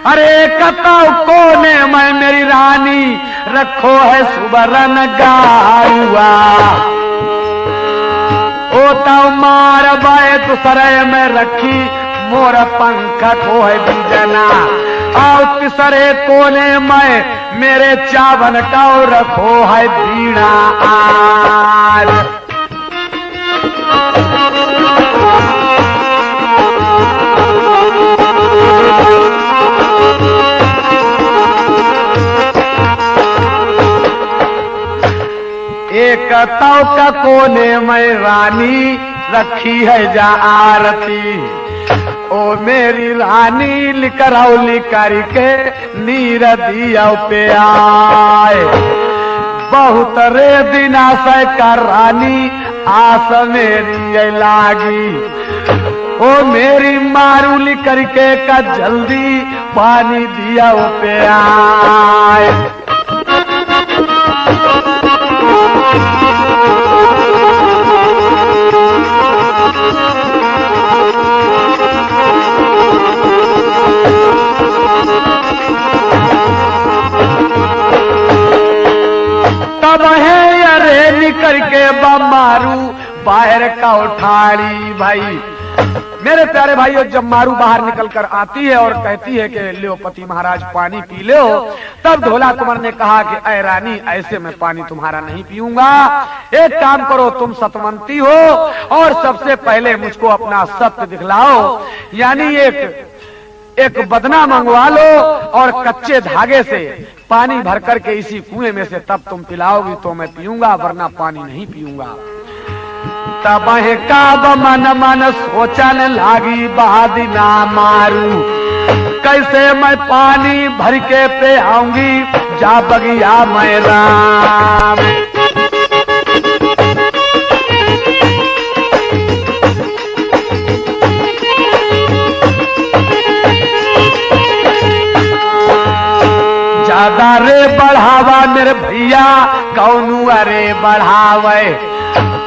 अरे कताऊ कोने में मेरी रानी रखो है सुबरन गारुआ। ओ ताऊ मार बाए दूसरे में रखी मोर पंख को है बीजना। आओ तीसरे कोने में मेरे चावन का रखो है बीणा आज। एक ताऊ का कोने में रानी रखी है जा आरती। ओ मेरी रानी लिकरौली करके नीर दिया पे आए। बहुत रे दिना से कर रानी आस मेरी लागी। ओ मेरी मारूली करके का जल्दी पानी दिया पे आए। तब है अरे निकल के मारू बाहर का उठाड़ी भाई। मेरे प्यारे भाइयों, जब मारू बाहर निकल कर आती है और कहती है कि लियो पति महाराज पानी पी लो, तब ढोला कुंवर ने कहा कि ऐ रानी ऐसे मैं पानी तुम्हारा नहीं पीऊंगा। एक काम करो, तुम सतवंती हो और सबसे पहले मुझको अपना सत्य दिखलाओ, यानी एक बदना मंगवा लो और कच्चे धागे से पानी भर करके इसी कुएं में से तब तुम पिलाओगी तो मैं पीऊंगा, वरना पानी नहीं पीऊंगा। तब का मन मन सोचन लागी बहादिना मारू, कैसे मैं पानी भर के पे आऊंगी जा बगिया मैं राम। ज्यादा रे बढ़ावा मेरे भैया कौनू अरे बढ़ावे।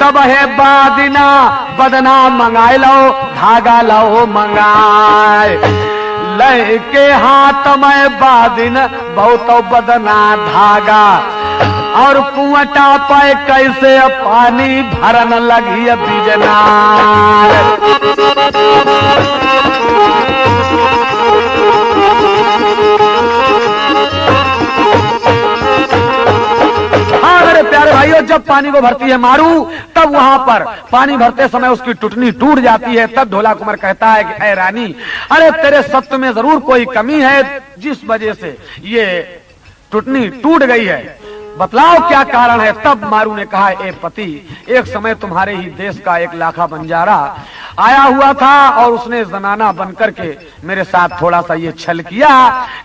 तब है बादिना बदना मंगाए लो, धागा लो मंगाए। लय के हाथ में बादिन बहुत बदना धागा और कुआटा पे कैसे पानी भरन लगी बिजना। प्यारे भाइयों, जब पानी को भरती है मारू, तब वहां पर पानी भरते समय उसकी टुटनी टूट जाती है। तब ढोला कुंवर कहता है कि ऐ रानी, अरे तेरे सत्य में जरूर कोई कमी है जिस वजह से ये टुटनी टूट गई है, बतलाओ क्या कारण है। तब मारू ने कहा, ए पति, एक समय तुम्हारे ही देश का एक लाखा बंजारा आया हुआ था और उसने जनाना बनकर के मेरे साथ थोड़ा सा ये छल किया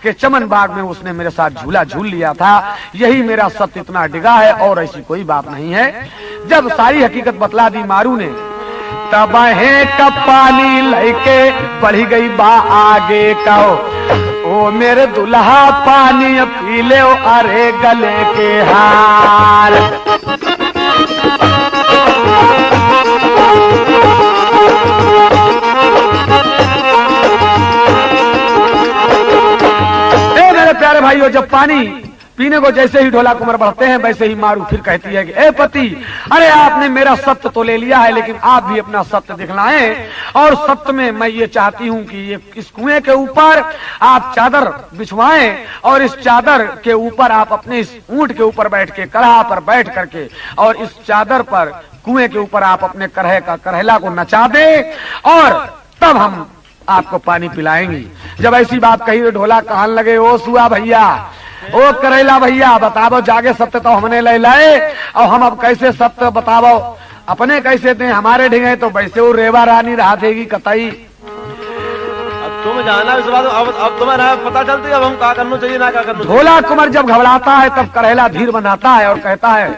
कि चमन बाग में उसने मेरे साथ झूला झूल लिया था। यही मेरा सत्य इतना डिगा है और ऐसी कोई बात नहीं है। जब सारी हकीकत बतला दी मारू ने, तब है कब पानी लेके बढ़ी गई बा आगे का। ओ मेरे दुल्हा पानी पी ले, अरे गले के हार। मेरे प्यारे भाइयों, जब पानी पीने को जैसे ही ढोला कुंवर बढ़ते हैं वैसे ही मारू फिर कहती है कि ए पति, अरे आपने मेरा सत्य तो ले लिया है, लेकिन आप भी अपना सत्य दिखलाएं। और सत्य में मैं ये चाहती हूँ कि ये इस कुएं के ऊपर आप चादर बिछवाएं और इस चादर के ऊपर आप अपने इस ऊंट के ऊपर बैठ के, कड़हा पर बैठ करके, और इस चादर पर कुएं के ऊपर आप अपने करहे का करहला को नचा दें और तब हम आपको पानी पिलाएंगी। जब ऐसी बात कही तो ढोला कहने लगे, ओ सुआ भैया, ओ करेला भैया, बतावो जागे सत्य तो हमने ले लाए और हम अब कैसे सत्य बतावो, अपने कैसे दें, हमारे ढिंगे तो वैसे वो रेवा रानी रहा देगी कतई। तुम जाना इस बात, अब तुम्हें पता चलती है अब हम क्या करना चाहिए ना क्या करना। ढोला कुंवर जब घबराता है तब करेला धीर बनाता है और कहता है,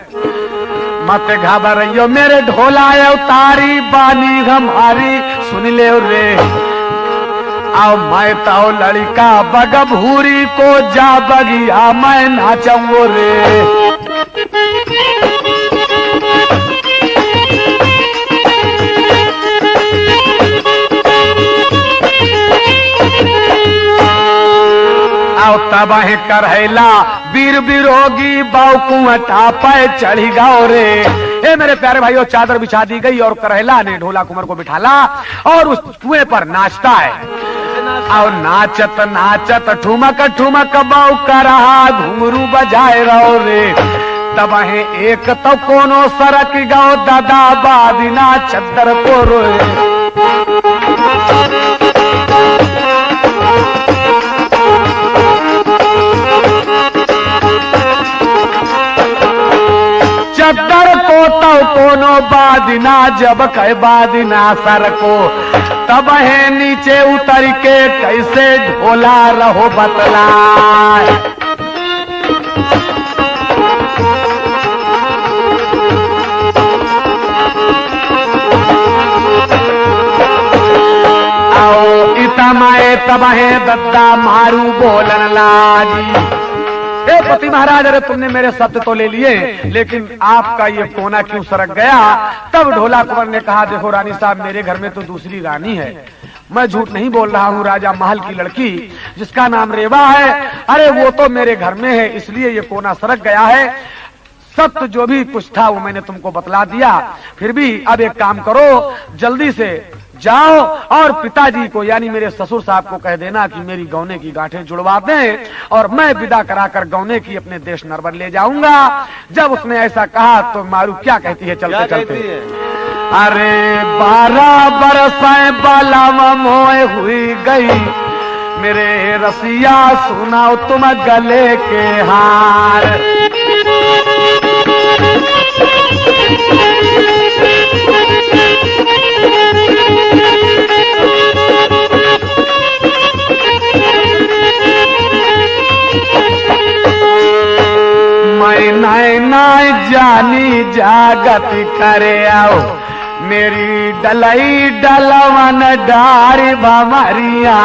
मत घबराइयो मेरे ढोला उतारी बानी हमारी सुन ले रे। आओ मैं तो लड़का बगभूरी को जा बगिया मैं नाचूंगो रे। आओ तब करहैला वीर बिरोगी बाऊ कुआं पे चढ़ी गाओ रे। ए मेरे प्यारे भाइयों, चादर बिछा दी गई और करहैला ने ढोला कुंवर को बिठाला और उस कुएं पर नाचता है। और नाचत नाचत ठुमक ठुमक बाऊ का रहा घुंघरू बजाए रहो रे। तब एक तो कोनो सरक गाओ दादा बादिना चद्दर को रोए। चद्दर को तो कोनो बादिना जब कह बादिना सर को। तब है नीचे उतर के कैसे ढोला रहो बतलाए। आओ इतमाए तब है दद्दा मारू बोलन लागी। ए पति महाराज, अरे तुमने मेरे शब्द तो ले लिए, लेकिन आपका ये कोना क्यों सरक गया? तब ढोला कुंवर ने कहा, देखो रानी साहब, मेरे घर में तो दूसरी रानी है, मैं झूठ नहीं बोल रहा हूँ। राजा महल की लड़की जिसका नाम रेवा है, अरे वो तो मेरे घर में है, इसलिए ये कोना सरक गया है। सत्य जो भी कुछ था वो मैंने तुमको बतला दिया। फिर भी अब एक काम करो, जल्दी से जाओ और पिताजी को यानी मेरे ससुर साहब को कह देना कि मेरी गौने की गांठें जुड़वा दें और मैं विदा कराकर गौने की अपने देश नरवर ले जाऊंगा। जब उसने ऐसा कहा तो मारू क्या कहती है चलते चलते, अरे 12 बरस बाला मोए हुई गई, मेरे रसिया सुनाओ तुम गले के हार। मैं नाय जानी जागत करे आओ, मेरी डलई डलवन डारी भमरिया,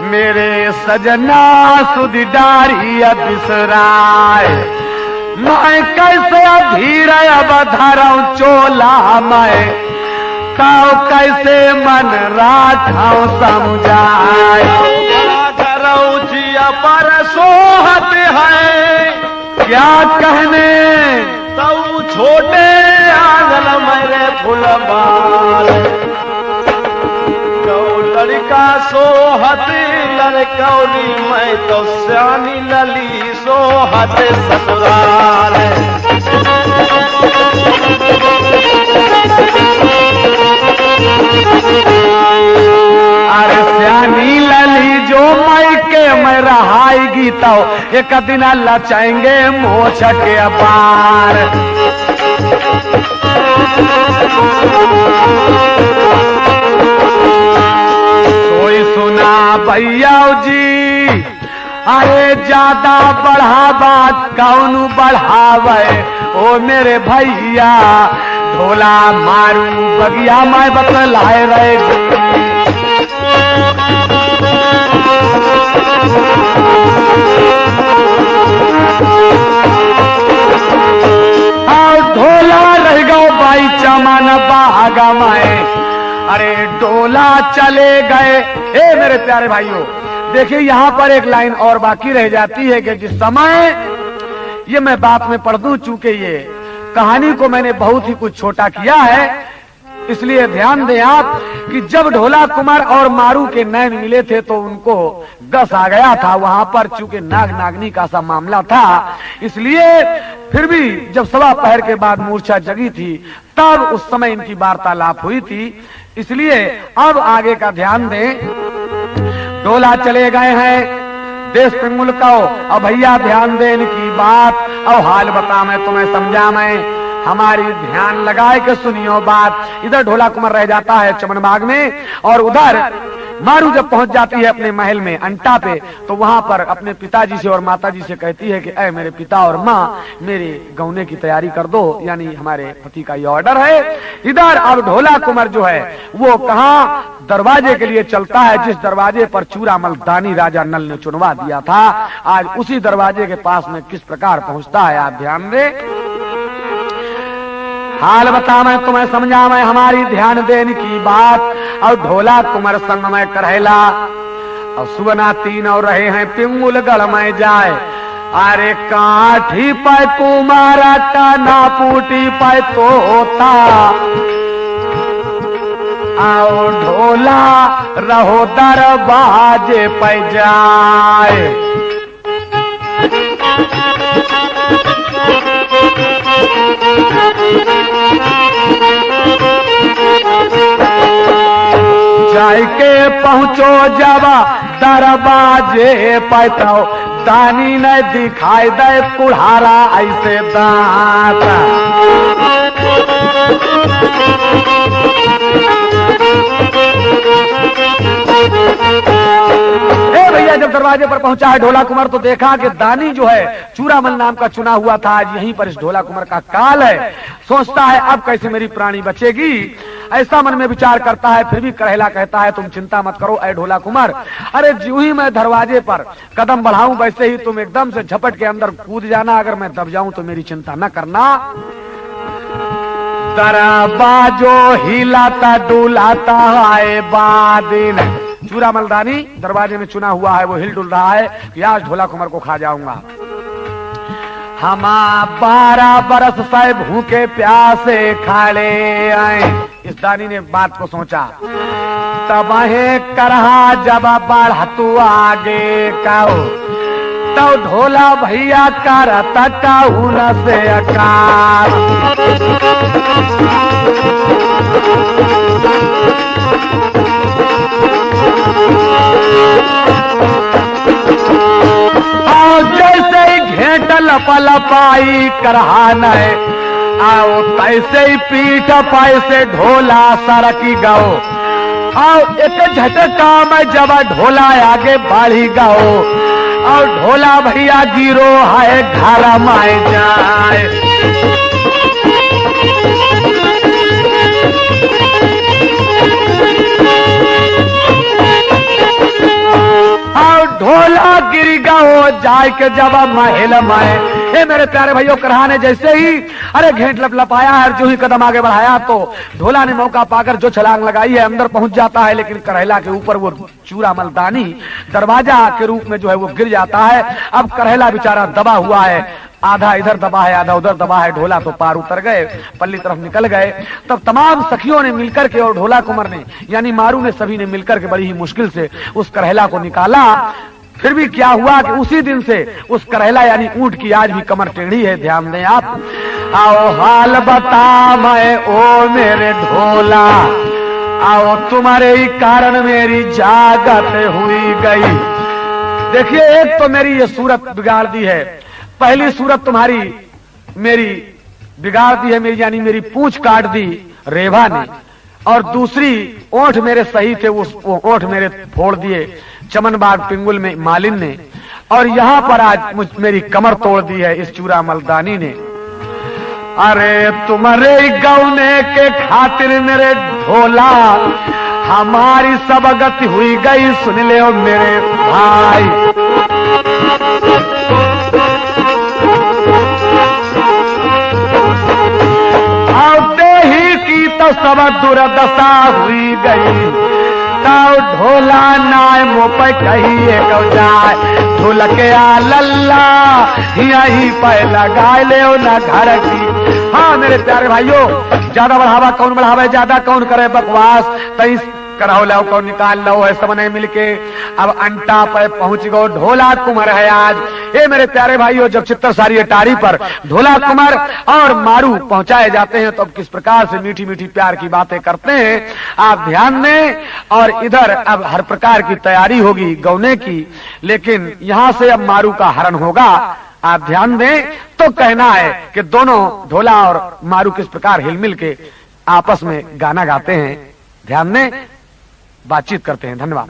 मेरे सजना सुध डारी बिसराय। मैं कैसे धीर बधरऊ चोला, मैं ताऊ कैसे मन राठाऊ समझाए। पर सोहत है क्या कहने, तऊ छोटे आंगन मेरे फुलबाल। तो लड़का सोहत लड़कौली, मैं तो श्यानी लली सोहत ससुराल। अरे श्यानी लली जो मई के मैं रहाएगी तो एक दिन लचाएंगे मोछ के पार। कोई सुना भैया जी, अरे ज्यादा बढ़ा बात कौन बढ़ावे ओ मेरे भैया, ढोला मारू बगिया मैं बतलाए रहे। ढोला रह गो भाई चमन बागा में, अरे डोला चले गए। ए मेरे प्यारे भाइयों, देखिए यहाँ पर एक लाइन और बाकी रह जाती है कि जिस समय ये मैं बात में पढ़ दूं, चूंकि ये कहानी को मैंने बहुत ही कुछ छोटा किया है, इसलिए ध्यान दें आप कि जब ढोला कुंवर और मारू के नैन मिले थे तो उनको गस आ गया था वहां पर, चूंकि नाग नागनी का सा मामला था। इसलिए फिर भी जब सवा पहर के बाद मूर्छा जगी थी तब उस समय इनकी वार्तालाप हुई थी। इसलिए अब आगे का ध्यान दें। डोला चले गए हैं देश पे मुल्को, अब भैया ध्यान दे इनकी बात, अब हाल बता मैं तुम्हें समझा, मैं हमारी ध्यान लगाए के सुनियो बात। इधर ढोला कुंवर रह जाता है चमन बाग में और उधर मारू जब पहुंच जाती है अपने महल में अंटा पे, तो वहां पर अपने पिताजी से और माताजी से कहती है कि ऐ मेरे पिता और माँ, मेरे गौने की तैयारी कर दो, यानी हमारे पति का ये ऑर्डर है। इधर अब ढोला कुंवर जो है वो कहाँ दरवाजे के लिए चलता है, जिस दरवाजे पर चूरामल दानी राजा नल ने चुनवा दिया था, आज उसी दरवाजे के पास में किस प्रकार पहुंचता है आप ध्यान दें। हाल बता मैं तुम्हें समझा, मैं हमारी ध्यान देने की बात। और ढोला कुंवर संग में करहला और सुबना 3 और रहे हैं पिंगुलगढ़ में जाए। अरे काठी पाए कुमारा टाना पूटी पाए तोता, आओ ढोला रहो दरवाजे पे जाए। जाय के पहुंचो जब दरवाजे पे तो दानी ने दिखाई दे कुल्हारा ऐसे दांत। भैया जब दरवाजे पर पहुंचा है ढोला कुंवर तो देखा कि दानी जो है चूरामल नाम का चुना हुआ था, आज यहीं पर इस ढोला कुंवर का काल है। सोचता है अब कैसे मेरी प्राणी बचेगी, ऐसा मन में विचार करता है। फिर भी करेला कहता है तुम चिंता मत करो ऐ ढोला कुंवर, अरे ज्यों ही मैं दरवाजे पर कदम बढ़ाऊं वैसे ही तुम एकदम से झपट के अंदर कूद जाना, अगर मैं दब जाऊं तो मेरी चिंता न करना। दरवाजो हिलाता डुलाता है बादिन, चूरामल दानी दरवाजे में चुना हुआ है वो हिल डुल रहा है कि आज ढोला कुंवर को खा जाऊंगा। हमा 12 बरस से भूखे प्यासे खड़े आए। इस दानी ने बात को सोचा, तब करहा जब बढ़ तू आगे काओ, तो ढोला भैया करता काऊ न से अकार। जैसे ही घेंट लपलपाई करहान है, आओ तैसे ही पीठ पाए से ढोला सरकी गाओ। आओ एक झटका में जब ढोला आगे बढ़ी गाओ, और ढोला भैया गिरो है घर माए जाए। ढोला गिर गो जाय के जब महल में। हे मेरे प्यारे भाइयों, करहाने जैसे ही अरे घेंट लपलपाया है, जो ही कदम आगे बढ़ाया तो ढोला ने मौका पाकर जो छलांग लगाई है अंदर पहुंच जाता है, लेकिन करेला के ऊपर वो चूरामल दानी दरवाजा के रूप में जो है वो गिर जाता है। अब करेला बेचारा दबा हुआ है, आधा इधर दबा है आधा उधर दबा है। ढोला तो पार उतर गए, पल्ली तरफ निकल गए। तब तमाम सखियों ने मिलकर के और ढोला कुंवर ने यानी मारू ने सभी ने मिलकर के बड़ी ही मुश्किल से उस करेला को निकाला। फिर भी क्या हुआ कि उसी दिन से उस करेला यानी ऊंट की आज भी कमर टेढ़ी है। ध्यान दें आप। आओ हाल बता मैं ओ मेरे ढोला, आओ तुम्हारे ही कारण मेरी जागत हुई गई। देखिए एक तो मेरी ये सूरत बिगाड़ दी है, पहली सूरत तुम्हारी मेरी बिगाड़ दी है मेरी यानी मेरी पूंछ काट दी रेवा ने, और दूसरी ओंठ मेरे सही थे वो ओंठ मेरे फोड़ दिए चमनबाग पिंगुल में मालिन ने, और यहां पर आज मेरी कमर तोड़ दी है इस चूरामल दानी ने। अरे तुम्हारे गौने के खातिर मेरे ढोला हमारी सब गति हुई गई, सुन ले ओ मेरे भाई। आते ही की तो सब दुर्दशा हुई गई, ढोला नाय मुँह पे कहिए कौ जाए, ढोल के आ लल्ला यही पे लगाए ले न घर की। हाँ मेरे प्यारे भाइयों, ज्यादा बढ़ावा कौन बढ़ावे, ज्यादा कौन करे बकवास, तई कराओ लो कौन निकाल लो है सबने मिलके। अब अंटा पे पहुंच गो ढोला कुंवर है आज। ये मेरे प्यारे भाइयों, जब चित्तरसारी अटारी पर ढोला कुंवर और मारू पहुंचाए जाते हैं तो अब किस प्रकार से मीठी मीठी प्यार की बातें करते हैं आप ध्यान दें। और इधर अब हर प्रकार की तैयारी होगी गौने की, लेकिन यहां से अब मारू का हरण होगा, आप ध्यान दें। तो कहना है कि दोनों ढोला और मारू किस प्रकार हिलमिल के आपस में गाना गाते हैं, ध्यान दें, बातचीत करते हैं। धन्यवाद।